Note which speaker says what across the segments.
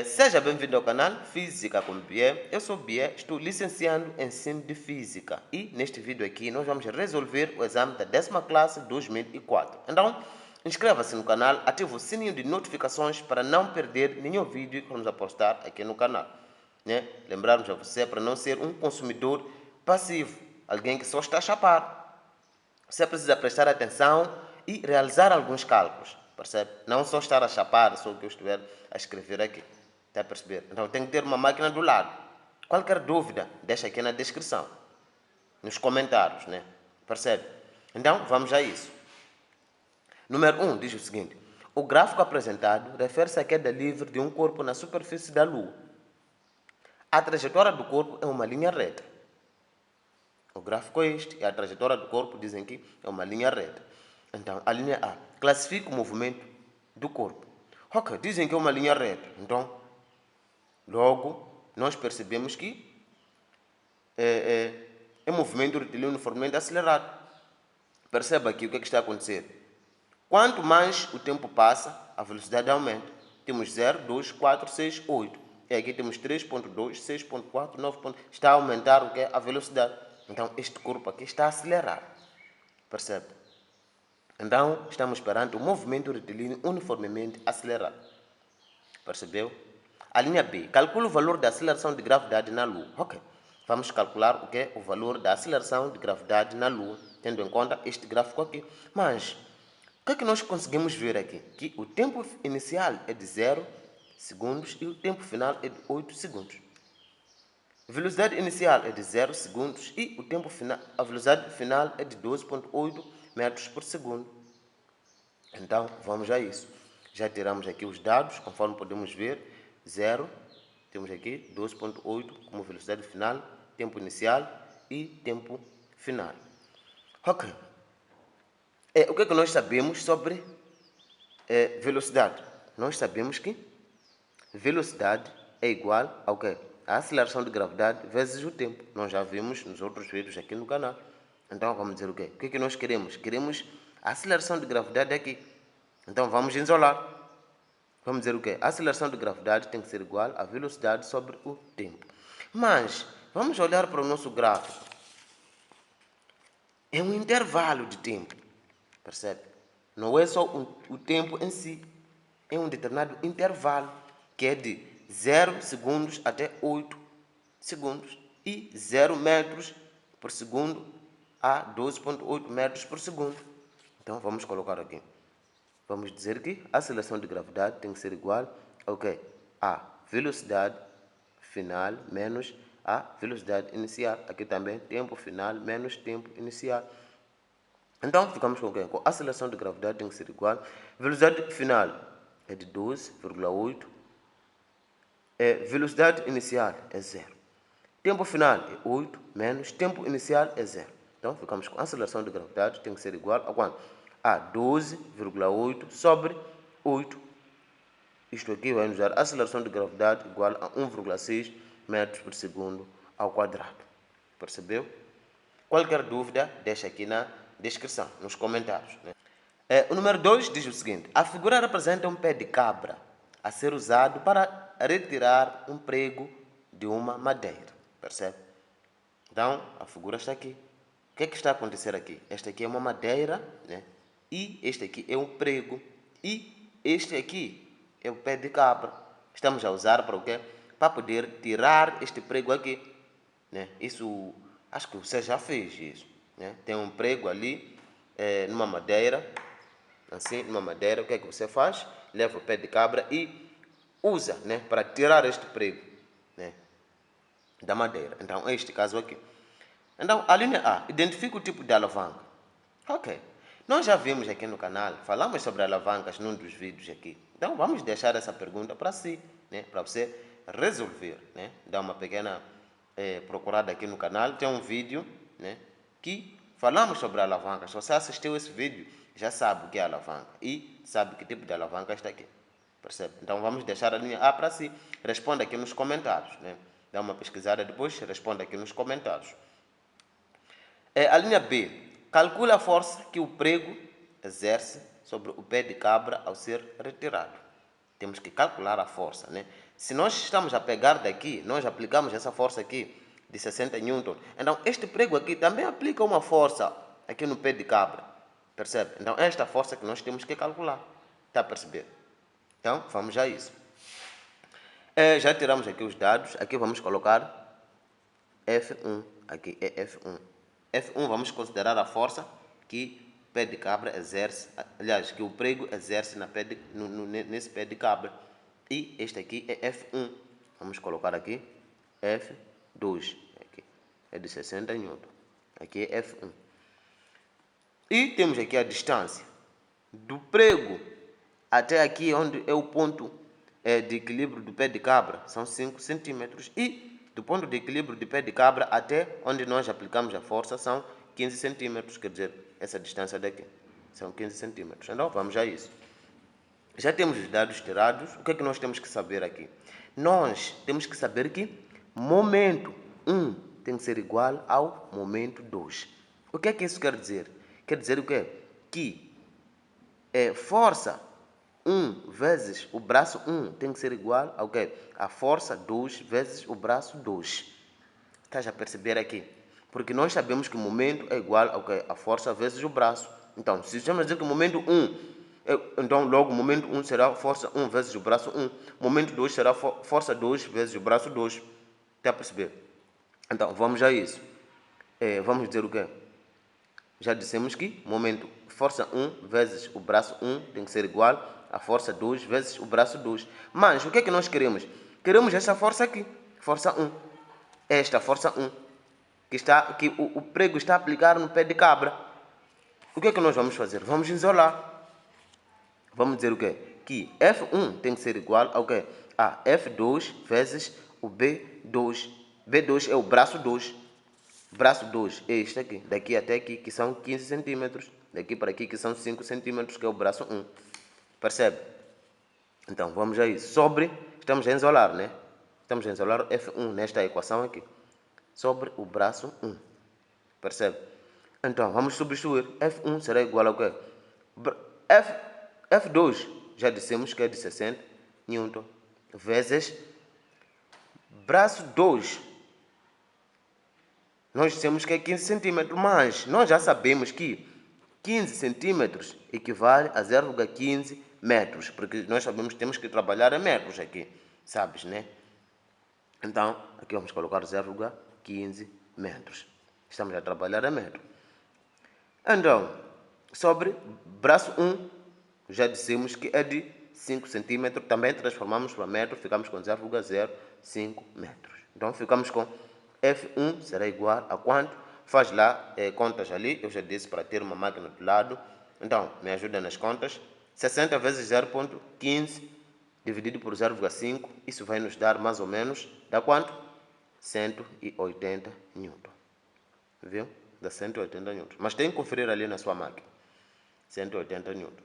Speaker 1: Seja bem-vindo ao canal Física com Bié. Eu sou Bié, estou licenciando em Ensino de Física e neste vídeo aqui nós vamos resolver o exame da 10ª classe 2004. Então, inscreva-se no canal, ative o sininho de notificações para não perder nenhum vídeo que vamos postar aqui no canal. Né? Lembrarmos a você para não ser um consumidor passivo, alguém que só está a chapar. Você precisa prestar atenção e realizar alguns cálculos, percebe? Não só estar a chapar, só o que eu estiver a escrever aqui. Está a perceber? Então tem que ter uma máquina do lado. Qualquer dúvida, deixa aqui na descrição, nos comentários, né? Percebe? Então vamos a isso. Número 1 diz o seguinte: o gráfico apresentado refere-se à queda livre de um corpo na superfície da Lua. A trajetória do corpo é uma linha reta. O gráfico é este e a trajetória do corpo dizem que é uma linha reta. Então, a linha A classifica o movimento do corpo. Ok, dizem que é uma linha reta. Então, logo, nós percebemos que é movimento retilíneo uniformemente acelerado. Perceba aqui o que está a acontecer. Quanto mais o tempo passa, a velocidade aumenta. Temos 0, 2, 4, 6, 8. E aqui temos 3.2, 6.4, 9. Está a aumentar o que? A velocidade. Então, este corpo aqui está a acelerar. Percebe? Então, estamos perante o movimento retilíneo uniformemente acelerado. Percebeu? A linha B. Calcula o valor da aceleração de gravidade na Lua. Ok. Vamos calcular o que é o valor da aceleração de gravidade na Lua, tendo em conta este gráfico aqui. Mas, o que é que nós conseguimos ver aqui? Que o tempo inicial é de 0 segundos e o tempo final é de 8 segundos. A velocidade inicial é de 0 segundos e o tempo final, a velocidade final é de 12.8 metros por segundo. Então, vamos a isso. Já tiramos aqui os dados, conforme podemos ver. 0, temos aqui 12.8 como velocidade final, tempo inicial e tempo final. Ok. O que é que nós sabemos sobre velocidade? Nós sabemos que velocidade é igual ao quê? A aceleração de gravidade vezes o tempo. Nós já vimos nos outros vídeos aqui no canal. Então vamos dizer o quê? O que é que nós queremos? Queremos a aceleração de gravidade aqui. Então vamos isolar. Vamos dizer o quê? A aceleração de gravidade tem que ser igual à velocidade sobre o tempo. Mas vamos olhar para o nosso gráfico. É um intervalo de tempo. Percebe? Não é só o tempo em si. É um determinado intervalo que é de 0 segundos até 8 segundos e 0 metros por segundo a 12.8 metros por segundo. Então vamos colocar aqui. Vamos dizer que a aceleração de gravidade tem que ser igual ao quê? A velocidade final menos a velocidade inicial. Aqui também tempo final menos tempo inicial. Então ficamos com o quê? Com a aceleração de gravidade tem que ser igual. Velocidade final é de 12,8. Velocidade inicial é 0. Tempo final é 8 menos tempo inicial é 0. Então ficamos com a aceleração de gravidade tem que ser igual a quanto? A 12,8 sobre 8. Isto aqui vai nos dar a aceleração de gravidade igual a 1,6 metros por segundo ao quadrado. Percebeu? Qualquer dúvida, deixa aqui na descrição, nos comentários. Né? O número 2 diz o seguinte: a figura representa um pé de cabra a ser usado para retirar um prego de uma madeira. Percebe? Então, a figura está aqui. O que é que está a acontecer aqui? Esta aqui é uma madeira, né? E este aqui é um prego. E este aqui é o pé de cabra. Estamos a usar para o quê? Para poder tirar este prego aqui. Né? Isso, acho que você já fez isso. Né? Tem um prego ali, numa madeira. Assim, numa madeira, o que é que você faz? Leva o pé de cabra e usa, né? Para tirar este prego, né? Da madeira. Então, é este caso aqui. Então, a linha A, identifica o tipo de alavanca. Ok. Nós já vimos aqui no canal, falamos sobre alavancas num dos vídeos aqui. Então, vamos deixar essa pergunta para si, né? Para você resolver, né? Dá uma pequena procurada aqui no canal. Tem um vídeo, né? Que falamos sobre alavancas. Se você assistiu esse vídeo, já sabe o que é alavanca. E sabe que tipo de alavanca está aqui. Percebe? Então, vamos deixar a linha A para si. Responda aqui nos comentários, né? Dá uma pesquisada depois, responda aqui nos comentários. A linha B. Calcula a força que o prego exerce sobre o pé de cabra ao ser retirado. Temos que calcular a força, né? Se nós estamos a pegar daqui, nós aplicamos essa força aqui de 60 Newton. Então, este prego aqui também aplica uma força aqui no pé de cabra. Percebe? Então, esta força que nós temos que calcular. Está a perceber? Então, vamos a isso. Já tiramos aqui os dados. Aqui vamos colocar F1. Aqui é F1. F1 vamos considerar a força que o pé de cabra exerce. Aliás, que o prego exerce nesse pé de cabra. E este aqui é F1. Vamos colocar aqui F2. Aqui é de 60 Newton. Aqui é F1. E temos aqui a distância do prego até aqui, onde é o ponto de equilíbrio do pé de cabra. São 5 centímetros. E do ponto de equilíbrio do pé de cabra até onde nós aplicamos a força são 15 centímetros. Quer dizer, essa distância daqui são 15 centímetros. Então, vamos a isso. Já temos os dados tirados. O que é que nós temos que saber aqui? Nós temos que saber que momento 1 tem que ser igual ao momento 2. O que é que isso quer dizer? Quer dizer o quê? Que força 1 vezes o braço 1 tem que ser igual ao quê? A força 2 vezes o braço 2. Estás a perceber aqui? Porque nós sabemos que o momento é igual ao quê? A força vezes o braço. Então, se estamos a dizer que o momento 1... Então, logo, o momento 1 será força 1 vezes o braço 1. Momento 2 será força 2 vezes o braço 2. Está a perceber? Então, vamos a isso. Vamos dizer o quê? Já dissemos que momento força 1 vezes o braço 1 tem que ser igual a força 2 vezes o braço 2. Mas, o que é que nós queremos? Queremos esta força aqui. Força 1. Esta força 1. Que o prego está a aplicar no pé de cabra. O que é que nós vamos fazer? Vamos isolar. Vamos dizer o quê? Que F1 tem que ser igual ao quê? A F2 vezes o B2. B2 é o braço 2. Braço 2 é este aqui. Daqui até aqui, que são 15 centímetros. Daqui para aqui, que são 5 centímetros, que é o braço 1. Percebe? Então, vamos a isso. Sobre, estamos a isolar, né? Estamos a isolar F1 nesta equação aqui. Sobre o braço 1. Percebe? Então, vamos substituir. F1 será igual ao quê? F2, já dissemos que é de 60 Newton, vezes braço 2. Nós dissemos que é 15 centímetros, mas nós já sabemos que 15 centímetros equivale a 0,15 metros, porque nós sabemos que temos que trabalhar em metros aqui, sabes, né? Então, aqui vamos colocar 0,15 metros. Estamos a trabalhar em metro. Então, sobre braço 1, já dissemos que é de 5 centímetros, também transformamos para metro, ficamos com 0,05 metros. Então, ficamos com F1 será igual a quanto? Faz lá contas ali, eu já disse para ter uma máquina do lado. Então, me ajuda nas contas. 60 vezes 0,15 dividido por 0,5, isso vai nos dar mais ou menos, dá quanto? 180 Newton. Viu? Dá 180 Newton. Mas tem que conferir ali na sua máquina. 180 Newton.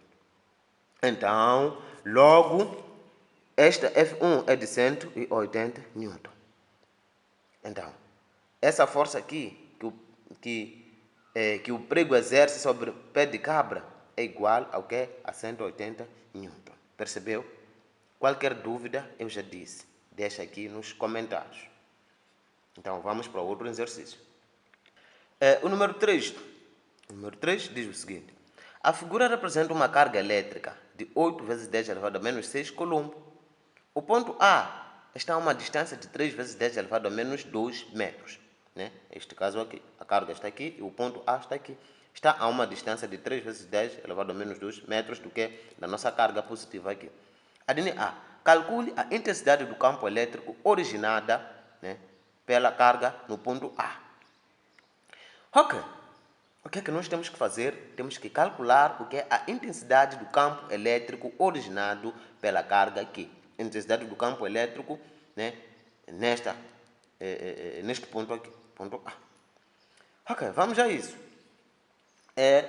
Speaker 1: Então, logo, esta F1 é de 180 Newton. Então, essa força aqui que o prego exerce sobre o pé de cabra é igual ao que? A 180 Newton. Percebeu? Qualquer dúvida, eu já disse. Deixa aqui nos comentários. Então, vamos para outro exercício. O número 3. O número 3 diz o seguinte. A figura representa uma carga elétrica de 8 vezes 10 elevado a menos 6 coulomb. O ponto A está a uma distância de 3 vezes 10 elevado a menos 2 metros. Né? Este caso aqui, a carga está aqui e o ponto A está aqui. Está a uma distância de 3 vezes 10 elevado a menos 2 metros do que da nossa carga positiva aqui. A linha A. Calcule a intensidade do campo elétrico originada, né, pela carga no ponto A. Ok. O que é que nós temos que fazer? Temos que calcular o que é a intensidade do campo elétrico originado pela carga aqui. A intensidade do campo elétrico, né, neste ponto aqui, ponto A. Ok, vamos a isso.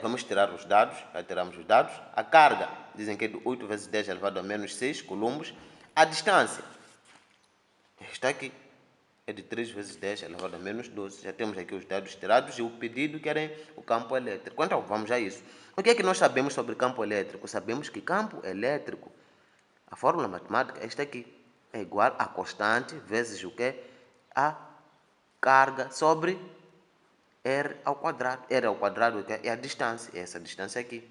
Speaker 1: Vamos tirar os dados, já tiramos os dados. A carga, dizem que é de 8 vezes 10 elevado a menos 6 coulombs. A distância, está aqui, é de 3 vezes 10 elevado a menos 12. Já temos aqui os dados tirados e o pedido que era o campo elétrico. Então, vamos a isso. O que é que nós sabemos sobre campo elétrico? Sabemos que campo elétrico, a fórmula matemática é esta aqui. é igual a constante vezes o quê? A carga sobre R ao quadrado. R ao quadrado o quê? É a distância, é essa distância aqui.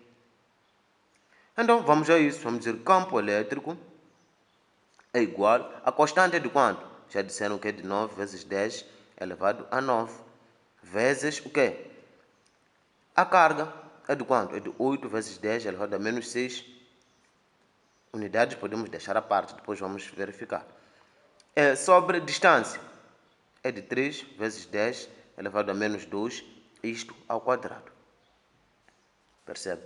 Speaker 1: Então, vamos a isso. Vamos dizer campo elétrico é igual a constante é de quanto? Já disseram que é de 9 vezes 10 elevado a 9. Vezes o quê? A carga é de quanto? É de 8 vezes 10 elevado a menos 6. Unidades podemos deixar à parte, depois vamos verificar. Sobre distância, é de 3 vezes 10 elevado a menos 2, isto ao quadrado. Percebe?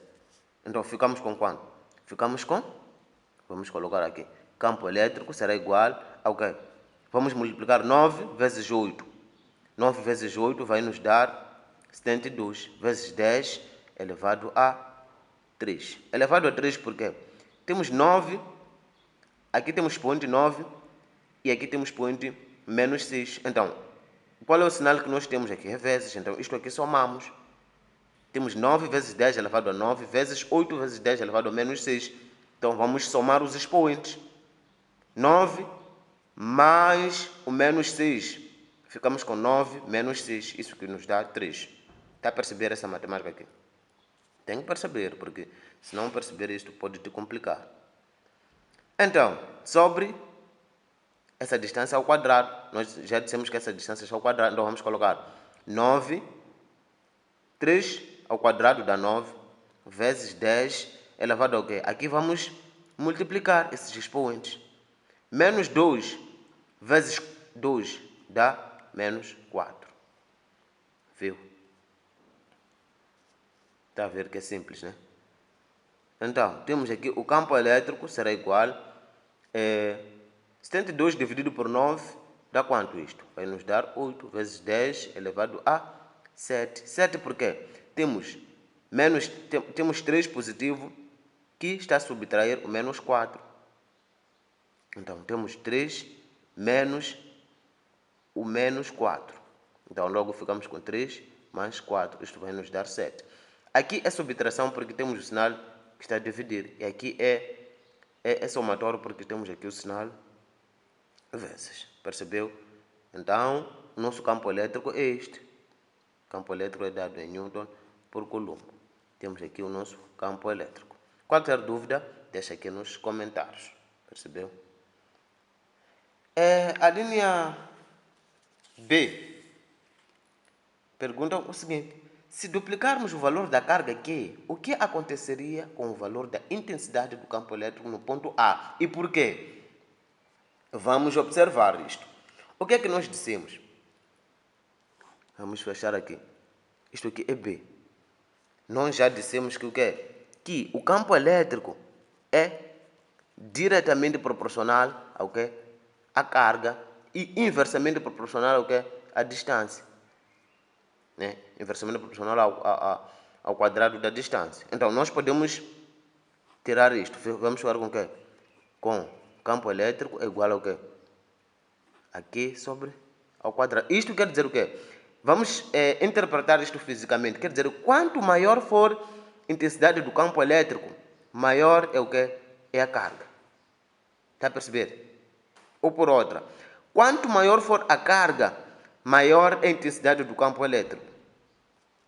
Speaker 1: Então, ficamos com quanto? Ficamos com, vamos colocar aqui, campo elétrico será igual ao quê? Vamos multiplicar 9 vezes 8. 9 vezes 8 vai nos dar 72 vezes 10 elevado a 3. Elevado a 3 por quê? Temos 9, aqui temos ponto 9 e aqui temos ponto menos 6. Então, qual é o sinal que nós temos aqui? É vezes. Então, isto aqui somamos. Temos 9 vezes 10 elevado a 9 vezes 8 vezes 10 elevado a menos 6. Então, vamos somar os expoentes. 9 mais o menos 6. Ficamos com 9 menos 6. Isso que nos dá 3. Está a perceber essa matemática aqui? Tem que perceber, porque se não perceber isto pode te complicar. Então, sobre essa distância ao quadrado, nós já dissemos que essa distância é ao quadrado, então vamos colocar 9, 3 ao quadrado dá 9, vezes 10 elevado ao quê? Aqui vamos multiplicar esses expoentes. Menos 2 vezes 2 dá menos 4. Viu? Está a ver que é simples, né? Então, temos aqui o campo elétrico será igual a 72 dividido por 9 dá quanto isto? Vai nos dar 8 vezes 10 elevado a 7. 7 por quê? Temos 3 positivo que está a subtrair o menos 4. Então, temos 3 menos o menos 4. Então, logo ficamos com 3 mais 4. Isto vai nos dar 7. Aqui é subtração porque temos o sinal que está a dividir. E aqui é somatório porque temos aqui o sinal vezes. Percebeu? Então, o nosso campo elétrico é este. O campo elétrico é dado em Newton por Coulomb. Temos aqui o nosso campo elétrico. Qualquer dúvida, deixa aqui nos comentários. Percebeu? A linha B pergunta o seguinte: se duplicarmos o valor da carga Q, o que aconteceria com o valor da intensidade do campo elétrico no ponto A? E por quê? Vamos observar isto. O que é que nós dissemos? Vamos fechar aqui. Isto aqui é B. Nós já dissemos que o quê? Que o campo elétrico é diretamente proporcional ao quê? A carga e inversamente proporcional ao quê? A distância. Né? Inversamente proporcional ao quadrado da distância. Então, nós podemos tirar isto. Vamos falar com o quê? Com campo elétrico é igual ao quê? Aqui sobre ao quadrado. Isto quer dizer o quê? Vamos interpretar isto fisicamente. Quer dizer, quanto maior for a intensidade do campo elétrico, maior é o quê? É a carga. Está a perceber? Ou por outra, quanto maior for a carga, maior é a intensidade do campo elétrico.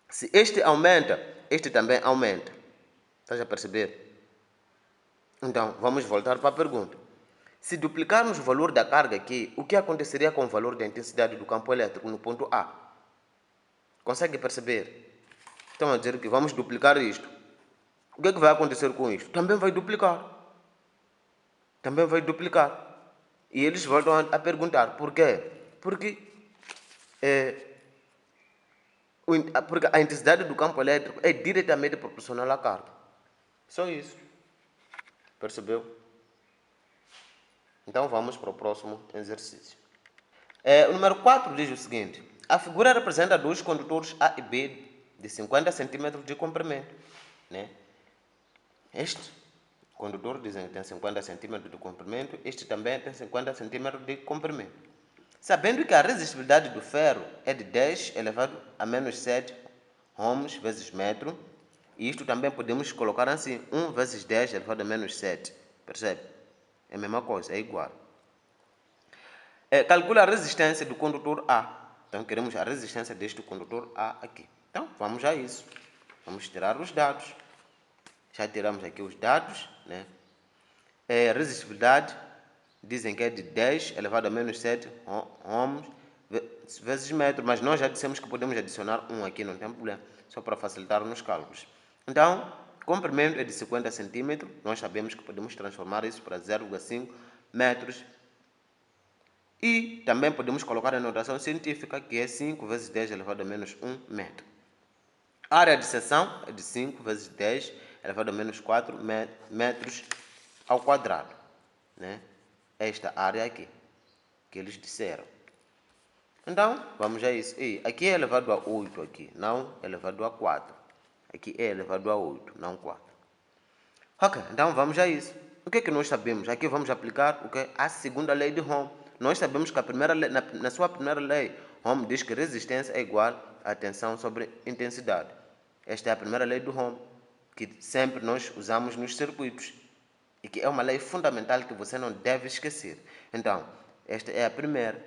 Speaker 1: Se este aumenta, este também aumenta. Está a perceber? Então, vamos voltar para a pergunta. Se duplicarmos o valor da carga aqui, o que aconteceria com o valor da intensidade do campo elétrico no ponto A? Consegue perceber? Estão a dizer que vamos duplicar isto. O que é que vai acontecer com isto? Também vai duplicar. Também vai duplicar. E eles voltam a perguntar, por quê? Porque a intensidade do campo elétrico é diretamente proporcional à carga. Só isso. Percebeu? Então vamos para o próximo exercício. O número 4 diz o seguinte: a figura representa dois condutores A e B de 50 cm de comprimento. Né? Este condutor dizem que tem 50 cm de comprimento, este também tem 50 cm de comprimento. Sabendo que a resistividade do ferro é de 10 elevado a menos 7 ohms vezes metro, e isto também podemos colocar assim, 1 vezes 10 elevado a menos 7. Percebe? É a mesma coisa, é igual. Calcula a resistência do condutor A. Então, queremos a resistência deste condutor A aqui. Então, vamos a isso. Vamos tirar os dados. Já tiramos aqui os dados, né? A resistividade, dizem que é de 10 elevado a menos 7 ohms vezes metro, mas nós já dissemos que podemos adicionar 1 aqui, não tem problema, só para facilitar nos cálculos. Então, comprimento é de 50 centímetros, nós sabemos que podemos transformar isso para 0,5 metros. E também podemos colocar a notação científica, que é 5 vezes 10 elevado a menos 1 metro. A área de seção é de 5 vezes 10 elevado a menos 4 metros ao quadrado, né? Esta área aqui, que eles disseram. Então, vamos a isso. E aqui é elevado a 8, aqui, não elevado a 4. Aqui é elevado a 8, não 4. Ok, então vamos a isso. O que é que nós sabemos? Aqui vamos aplicar o que? A segunda lei de Ohm. Nós sabemos que a primeira lei, na sua primeira lei, Ohm diz que resistência é igual a tensão sobre intensidade. Esta é a primeira lei do Ohm, que sempre nós usamos nos circuitos. E que é uma lei fundamental que você não deve esquecer. Então, esta é a primeira.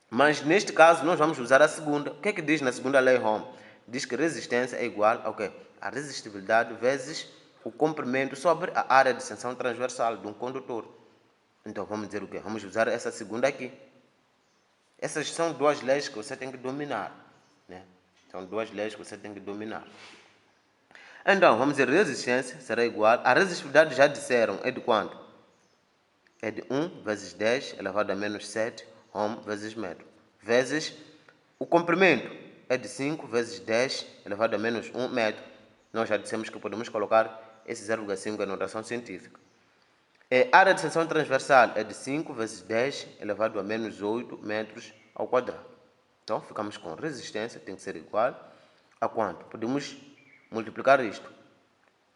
Speaker 1: Mas neste caso, nós vamos usar a segunda. O que é que diz na segunda lei Ohm? Diz que resistência é igual ao quê? A resistividade vezes o comprimento sobre a área de seção transversal de um condutor. Então, vamos dizer o quê? Vamos usar essa segunda aqui. Essas são duas leis que você tem que dominar, né? São duas leis que você tem que dominar. Então, vamos dizer, resistência será igual... A resistividade, já disseram, é de quanto? É de 1 vezes 10 elevado a menos 7 ohm vezes metro. Vezes o comprimento é de 5 vezes 10 elevado a menos 1 metro. Nós já dissemos que podemos colocar esse 0,5 em notação científica. A área de seção transversal é de 5 vezes 10 elevado a menos 8 metros ao quadrado. Então, ficamos com resistência, tem que ser igual a quanto? Podemos multiplicar isto.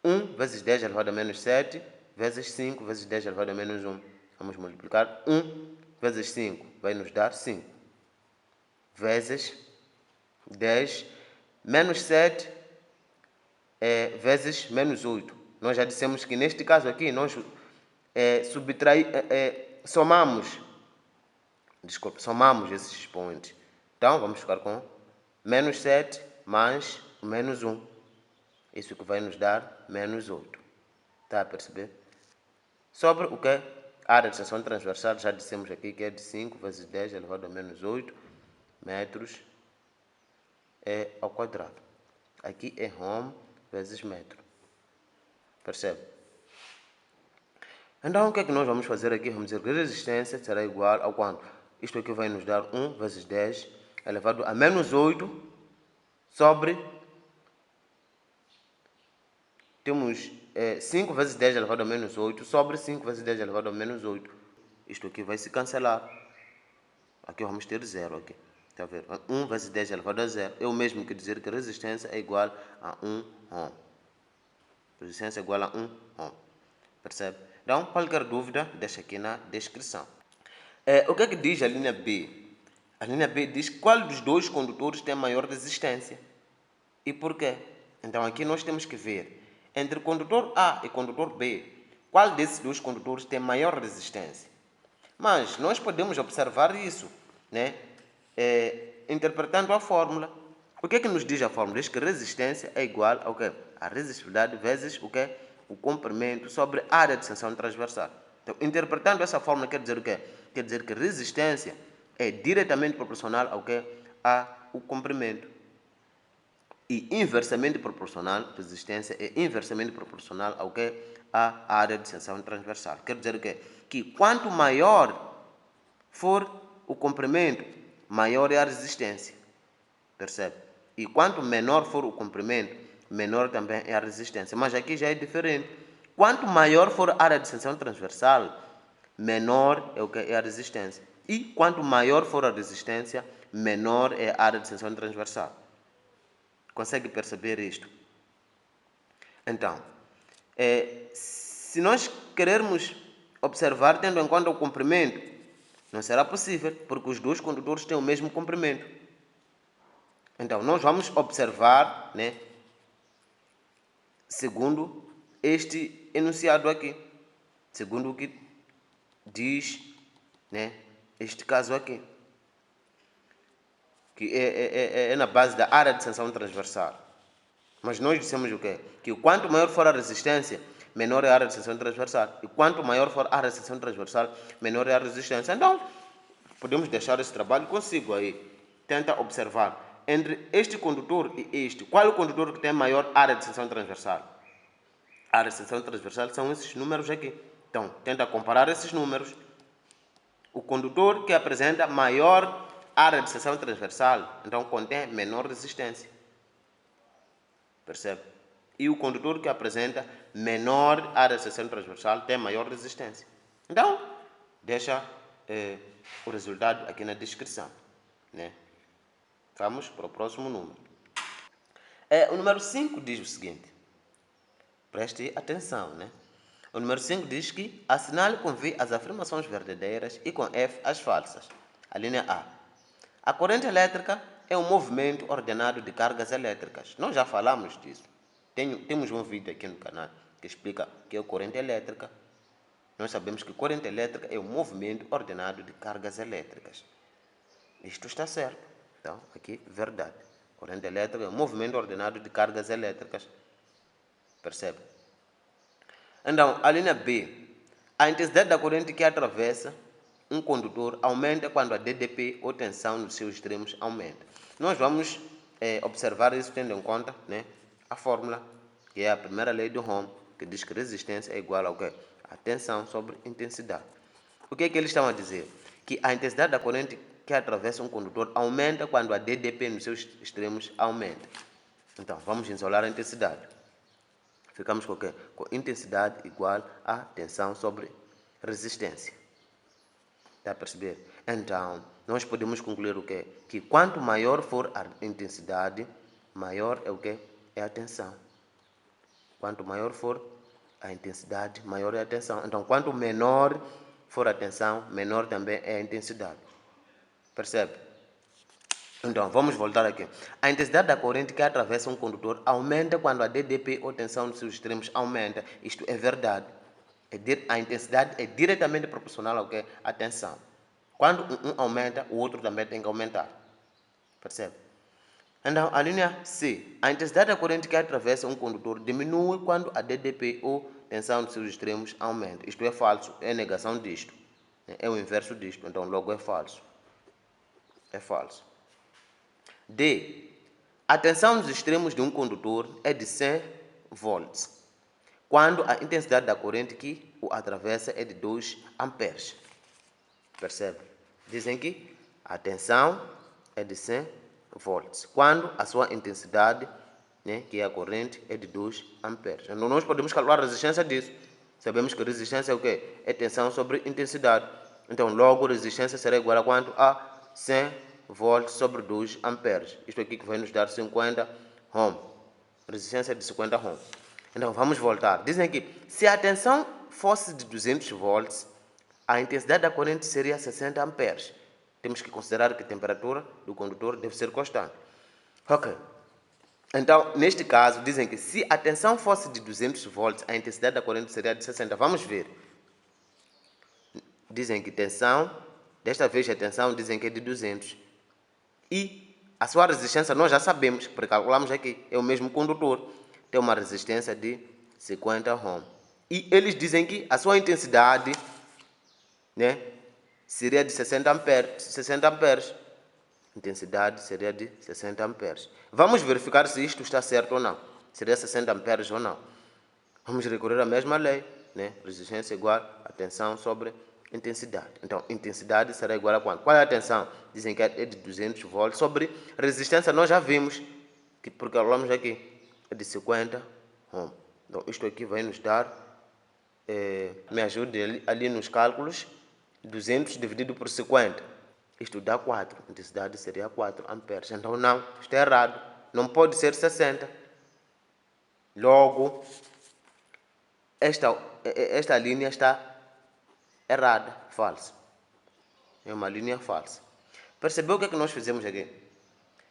Speaker 1: 1 vezes 10 elevado a menos 7 vezes 5 vezes 10 elevado a menos 1. Vamos multiplicar 1 vezes 5, vai nos dar 5. Vezes 10 menos 7 vezes menos 8. Nós já dissemos que neste caso aqui, nós somamos esses expoentes. Então, vamos ficar com menos 7 mais menos 1. Isso que vai nos dar menos 8. Está a perceber? Sobre o que? A área de seção transversal, já dissemos aqui que é de 5 vezes 10 elevado a menos 8 metros ao quadrado. Aqui é ohm vezes metro. Percebe? Então, o que é que nós vamos fazer aqui? Vamos dizer que a resistência será igual a quanto? Isto aqui vai nos dar 1 vezes 10 elevado a menos 8 sobre... Temos 5 vezes 10 elevado a menos 8 sobre 5 vezes 10 elevado a menos 8. Isto aqui vai se cancelar. Aqui vamos ter 0 aqui. Está a ver? 1 vezes 10 elevado a 0 é o mesmo que dizer que a resistência é igual a 1 ohm. Resistência é igual a 1 ohm. Percebe? Então, qualquer dúvida, deixa aqui na descrição. O que é que diz a linha B? A linha B diz qual dos dois condutores tem maior resistência. E por quê? Então, aqui nós temos que ver entre o condutor A e o condutor B, qual desses dois condutores tem maior resistência. Mas nós podemos observar isso, né? Interpretando a fórmula. O que é que nos diz a fórmula? Diz que resistência é igual ao quê? A resistividade vezes o quê? O comprimento sobre a área de seção transversal. Então, interpretando essa fórmula, quer dizer o quê? Quer dizer que resistência é diretamente proporcional ao quê? Ao comprimento. E inversamente proporcional, resistência é inversamente proporcional ao quê? À área de seção transversal. Quer dizer o quê? Que quanto maior for o comprimento, maior é a resistência. Percebe? E quanto menor for o comprimento, menor também é a resistência. Mas aqui já é diferente. Quanto maior for a área de seção transversal, menor é o que é a resistência. E quanto maior for a resistência, menor é a área de seção transversal. Consegue perceber isto? Então, se nós querermos observar tendo em conta o comprimento, não será possível, porque os dois condutores têm o mesmo comprimento. Então, nós vamos observar, né, segundo este enunciado aqui, segundo o que diz, né, este caso aqui, que é na base da área de tensão transversal. Mas nós dissemos o quê? Que quanto maior for a resistência, menor é a área de tensão transversal. E quanto maior for a área de tensão transversal, menor é a resistência. Então, podemos deixar esse trabalho consigo aí. Tenta observar. Entre este condutor e este, qual é o condutor que tem maior área de tensão transversal? A área de tensão transversal são esses números aqui. Então, tenta comparar esses números. O condutor que apresenta maior área de seção transversal, então contém menor resistência. Percebe? E o condutor que apresenta menor área de seção transversal tem maior resistência. Então, deixa o resultado aqui na descrição. Né? Vamos para o próximo número. O número 5 diz o seguinte. Preste atenção, né? O número 5 diz que assinale com V as afirmações verdadeiras e com F as falsas. A linha A. A corrente elétrica é um movimento ordenado de cargas elétricas. Nós já falamos disso. Temos um vídeo aqui no canal que explica o que é corrente elétrica. Nós sabemos que corrente elétrica é um movimento ordenado de cargas elétricas. Isto está certo. Então, aqui, verdade. Corrente elétrica é um movimento ordenado de cargas elétricas. Percebe? Então, a linha B. A intensidade da corrente que atravessa um condutor aumenta quando a DDP ou tensão nos seus extremos aumenta. Nós vamos observar isso tendo em conta, né, a fórmula, que é a primeira lei de Ohm, que diz que resistência é igual ao quê? A tensão sobre intensidade. O que é que eles estão a dizer? Que a intensidade da corrente que atravessa um condutor aumenta quando a DDP nos seus extremos aumenta. Então, vamos isolar a intensidade. Ficamos com o quê? Com intensidade igual a tensão sobre resistência. Está a perceber? Então, nós podemos concluir o quê? Que quanto maior for a intensidade, maior é o quê? É a tensão. Quanto maior for a intensidade, maior é a tensão. Então, quanto menor for a tensão, menor também é a intensidade. Percebe? Então, vamos voltar aqui. A intensidade da corrente que atravessa um condutor aumenta quando a DDP ou tensão nos seus extremos aumenta. Isto é verdade. A intensidade é diretamente proporcional ao quê? À tensão. Quando um aumenta, o outro também tem que aumentar. Percebe? Então, a linha C. A intensidade da corrente que atravessa um condutor diminui quando a DDP ou tensão nos seus extremos aumenta. Isto é falso. É negação disto. É o inverso disto. Então, logo é falso. É falso. D. A tensão nos extremos de um condutor é de 100 volts, quando a intensidade da corrente que o atravessa é de 2 amperes. Percebe? Dizem que a tensão é de 100 volts, quando a sua intensidade, né, que é a corrente, é de 2 amperes. Então, nós podemos calcular a resistência disso. Sabemos que resistência é o quê? É tensão sobre intensidade. Então, logo, resistência será igual a quanto? A 100 volts sobre 2 amperes. Isto aqui que vai nos dar 50 ohm. Resistência de 50 ohm. Então, vamos voltar. Dizem que se a tensão fosse de 200 volts, a intensidade da corrente seria 60 amperes. Temos que considerar que a temperatura do condutor deve ser constante. Ok. Então, neste caso, dizem que se a tensão fosse de 200 volts, a intensidade da corrente seria de 60. Vamos ver. Dizem que tensão, desta vez a tensão dizem que é de 200. E a sua resistência nós já sabemos, porque calculamos aqui, é o mesmo condutor. Tem uma resistência de 50 ohm. E eles dizem que a sua intensidade, né, seria de 60 amperes. Intensidade seria de 60 amperes. Vamos verificar se isto está certo ou não. Seria 60 amperes ou não. Vamos recorrer à mesma lei, né? Resistência igual a tensão sobre intensidade. Então, intensidade será igual a quanto? Qual é a tensão? Dizem que é de 200 volts. Sobre resistência, nós já vimos, que porque falamos aqui, é de 50 ohm. Então, isto aqui vai nos dar, me ajude ali nos cálculos, 200 dividido por 50. Isto dá 4. A intensidade seria 4 amperes. Então, não, isto é errado. Não pode ser 60. Logo, esta linha está errada, falsa. É uma linha falsa. Percebeu o que é que nós fizemos aqui?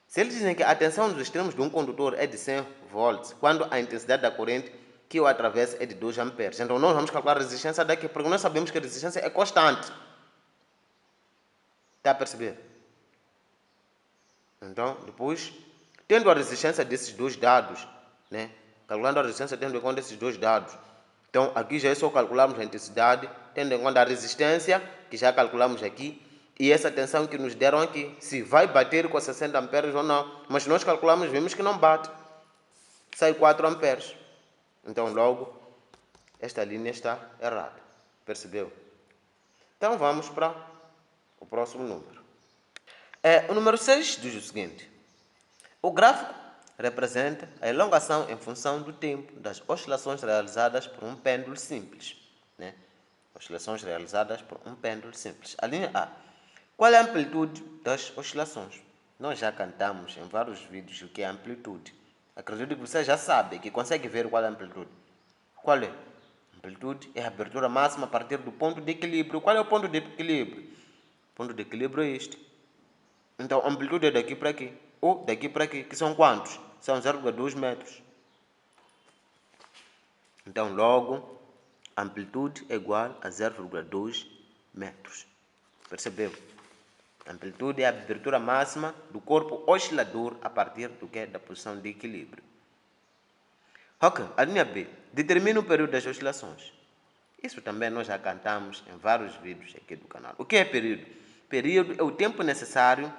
Speaker 1: Se eles dizem que a tensão nos extremos de um condutor é de 100 volts, quando a intensidade da corrente que o atravessa é de 2 amperes, então nós vamos calcular a resistência daqui, porque nós sabemos que a resistência é constante. Está a perceber? Então, depois, tendo a resistência desses dois dados, né? Calculando a resistência tendo em conta esses dois dados. Então, aqui já é só calcularmos a intensidade, tendo em conta a resistência, que já calculamos aqui, e essa tensão que nos deram aqui, se vai bater com a 60 amperes ou não. Mas nós calculamos, vimos que não bate. Sai 4 amperes. Então, logo, esta linha está errada. Percebeu? Então, vamos para o próximo número. O número 6 diz o seguinte. O gráfico representa a elongação em função do tempo das oscilações realizadas por um pêndulo simples. Né? Oscilações realizadas por um pêndulo simples. A linha A. Qual é a amplitude das oscilações? Nós já cantamos em vários vídeos o que é a amplitude. Acredito que você já sabe, que consegue ver qual é a amplitude. Qual é? A amplitude é a abertura máxima a partir do ponto de equilíbrio. Qual é o ponto de equilíbrio? O ponto de equilíbrio é este. Então, a amplitude é daqui para aqui. Ou daqui para aqui, que são quantos? São 0,2 metros. Então, logo, a amplitude é igual a 0,2 metros. Percebeu? A amplitude é a abertura máxima do corpo oscilador a partir do que? Da posição de equilíbrio. Ok, a linha B. Determina o período das oscilações. Isso também nós já cantamos em vários vídeos aqui do canal. O que é período? Período é o tempo necessário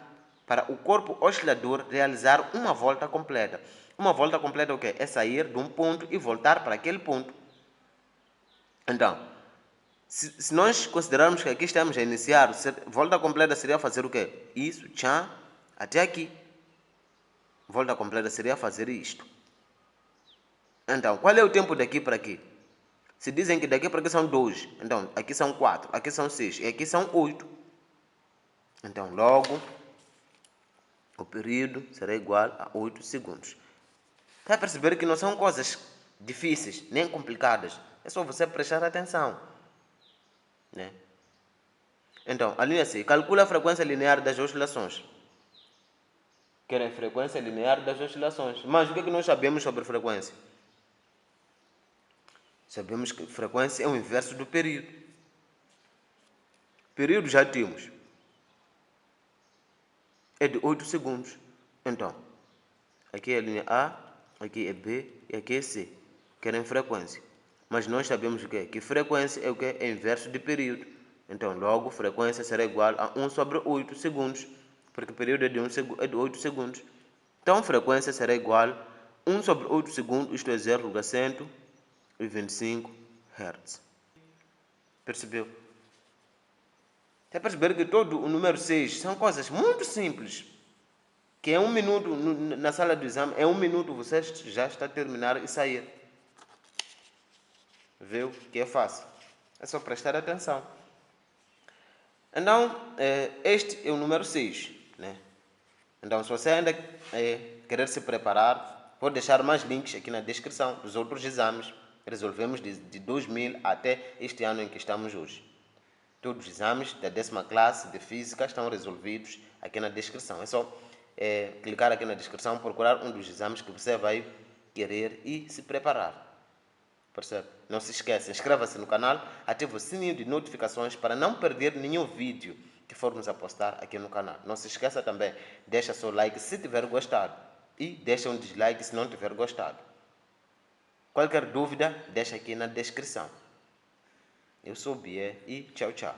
Speaker 1: para o corpo oscilador realizar uma volta completa. Uma volta completa é o quê? É sair de um ponto e voltar para aquele ponto. Então, se nós considerarmos que aqui estamos a iniciar, volta completa seria fazer o quê? Isso, tchan, até aqui. Volta completa seria fazer isto. Então, qual é o tempo daqui para aqui? Se dizem que daqui para aqui são 2, então aqui são 4, aqui são 6 e aqui são 8. Então, logo, o período será igual a 8 segundos. Está a perceber que não são coisas difíceis, nem complicadas. É só você prestar atenção. Né? Então, a linha C. Calcula a frequência linear das oscilações. Querem frequência linear das oscilações. Mas o que é que nós sabemos sobre frequência? Sabemos que frequência é o inverso do período. Período já temos. É de 8 segundos. Então, aqui é a linha A, aqui é B e aqui é C. Querem frequência. Mas nós sabemos o quê? Que frequência é o quê? É inverso de período. Então, logo, frequência será igual a 1 sobre 8 segundos. Porque o período é de 8 segundos. Então, frequência será igual a 1 sobre 8 segundos, isto é 0,125 Hz. Percebeu? Está a perceber que todo o número 6 são coisas muito simples. Que em 1 minuto, na sala de exame, em 1 minuto você já está a terminar e sair. Viu? Que é fácil. É só prestar atenção. Então, este é o número 6. Né? Então, se você ainda querer se preparar, vou deixar mais links aqui na descrição dos outros exames. Resolvemos de 2000 até este ano em que estamos hoje. Todos os exames da 10ª classe de Física estão resolvidos aqui na descrição. É só clicar aqui na descrição, procurar um dos exames que você vai querer e se preparar. Percebe? Não se esqueça, inscreva-se no canal, ative o sininho de notificações para não perder nenhum vídeo que formos a postar aqui no canal. Não se esqueça também, deixa seu like se tiver gostado e deixa um dislike se não tiver gostado. Qualquer dúvida, deixa aqui na descrição. Eu sou o Bie e tchau, tchau.